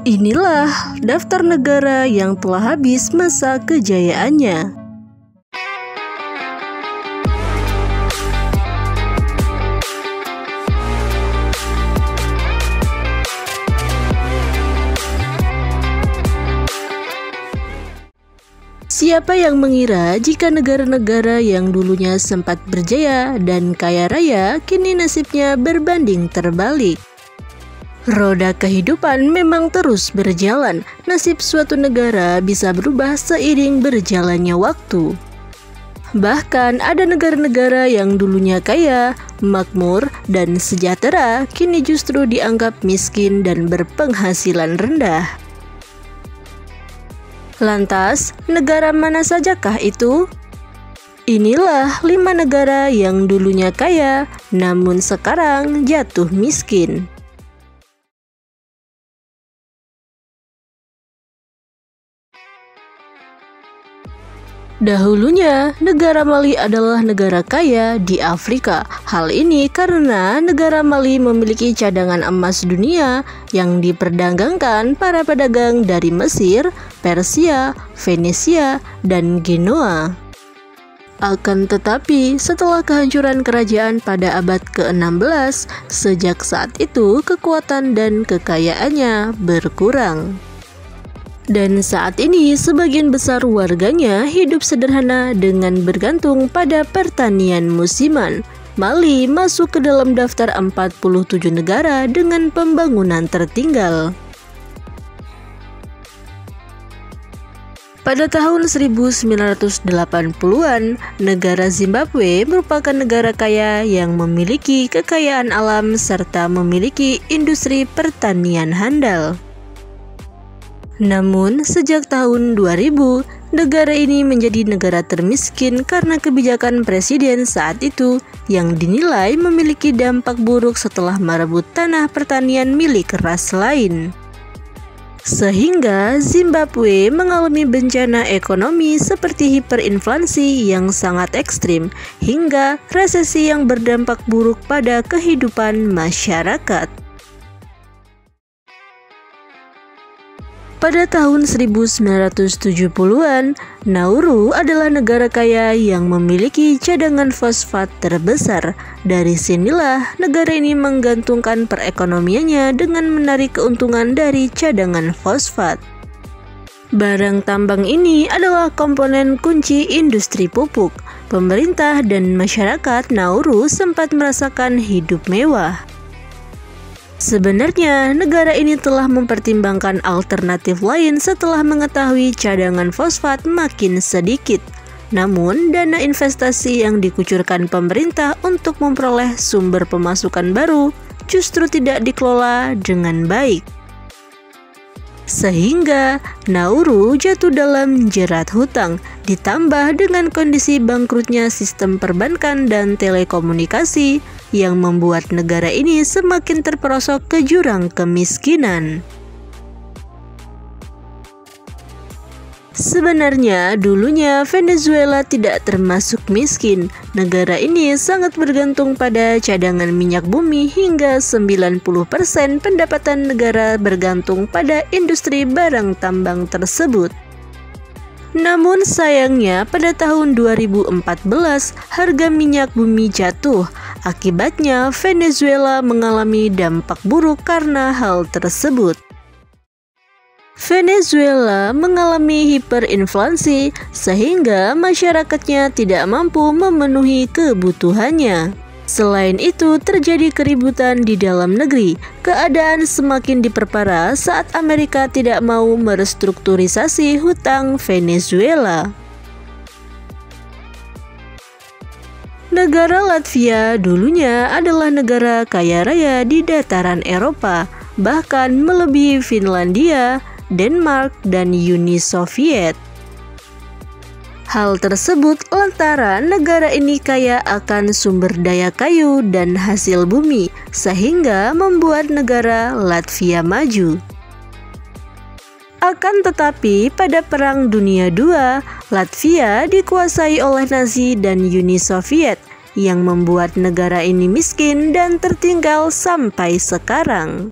Inilah daftar negara yang telah habis masa kejayaannya. Siapa yang mengira jika negara-negara yang dulunya sempat berjaya dan kaya raya kini nasibnya berbanding terbalik? Roda kehidupan memang terus berjalan. Nasib suatu negara bisa berubah seiring berjalannya waktu. Bahkan ada negara-negara yang dulunya kaya, makmur, dan sejahtera kini justru dianggap miskin dan berpenghasilan rendah. Lantas, negara mana sajakah itu? Inilah 5 negara yang dulunya kaya, namun sekarang jatuh miskin. Dahulunya, negara Mali adalah negara kaya di Afrika. Hal ini karena negara Mali memiliki cadangan emas dunia yang diperdagangkan para pedagang dari Mesir, Persia, Venesia, dan Genoa. Akan tetapi, setelah kehancuran kerajaan pada abad ke-16, sejak saat itu kekuatan dan kekayaannya berkurang. Dan saat ini sebagian besar warganya hidup sederhana dengan bergantung pada pertanian musiman. Mali masuk ke dalam daftar 47 negara dengan pembangunan tertinggal. Pada tahun 1980-an, negara Zimbabwe merupakan negara kaya yang memiliki kekayaan alam serta memiliki industri pertanian handal. Namun, sejak tahun 2000, negara ini menjadi negara termiskin karena kebijakan presiden saat itu yang dinilai memiliki dampak buruk setelah merebut tanah pertanian milik ras lain. Sehingga Zimbabwe mengalami bencana ekonomi seperti hiperinflasi yang sangat ekstrim hingga resesi yang berdampak buruk pada kehidupan masyarakat. Pada tahun 1970-an, Nauru adalah negara kaya yang memiliki cadangan fosfat terbesar. Dari sinilah negara ini menggantungkan perekonomiannya dengan menarik keuntungan dari cadangan fosfat. Barang tambang ini adalah komponen kunci industri pupuk. Pemerintah dan masyarakat Nauru sempat merasakan hidup mewah. Sebenarnya, negara ini telah mempertimbangkan alternatif lain setelah mengetahui cadangan fosfat makin sedikit. Namun, dana investasi yang dikucurkan pemerintah untuk memperoleh sumber pemasukan baru justru tidak dikelola dengan baik. Sehingga Nauru jatuh dalam jerat hutang, ditambah dengan kondisi bangkrutnya sistem perbankan dan telekomunikasi yang membuat negara ini semakin terperosok ke jurang kemiskinan. Sebenarnya dulunya Venezuela tidak termasuk miskin. Negara ini sangat bergantung pada cadangan minyak bumi hingga 90% pendapatan negara bergantung pada industri barang tambang tersebut. Namun sayangnya pada tahun 2014 harga minyak bumi jatuh. Akibatnya Venezuela mengalami dampak buruk karena hal tersebut. Venezuela mengalami hiperinflasi sehingga masyarakatnya tidak mampu memenuhi kebutuhannya. Selain itu, terjadi keributan di dalam negeri. Keadaan semakin diperparah saat Amerika tidak mau merestrukturisasi hutang Venezuela. Negara Latvia dulunya adalah negara kaya raya di dataran Eropa, bahkan melebihi Finlandia, Denmark, dan Uni Soviet. Hal tersebut lantaran negara ini kaya akan sumber daya kayu dan hasil bumi, sehingga membuat negara Latvia maju. Akan tetapi pada Perang Dunia II, Latvia dikuasai oleh Nazi dan Uni Soviet, yang membuat negara ini miskin dan tertinggal sampai sekarang.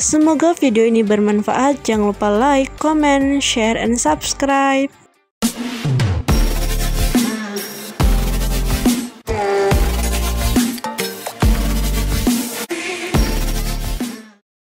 Semoga video ini bermanfaat. Jangan lupa like, comment, share, and subscribe.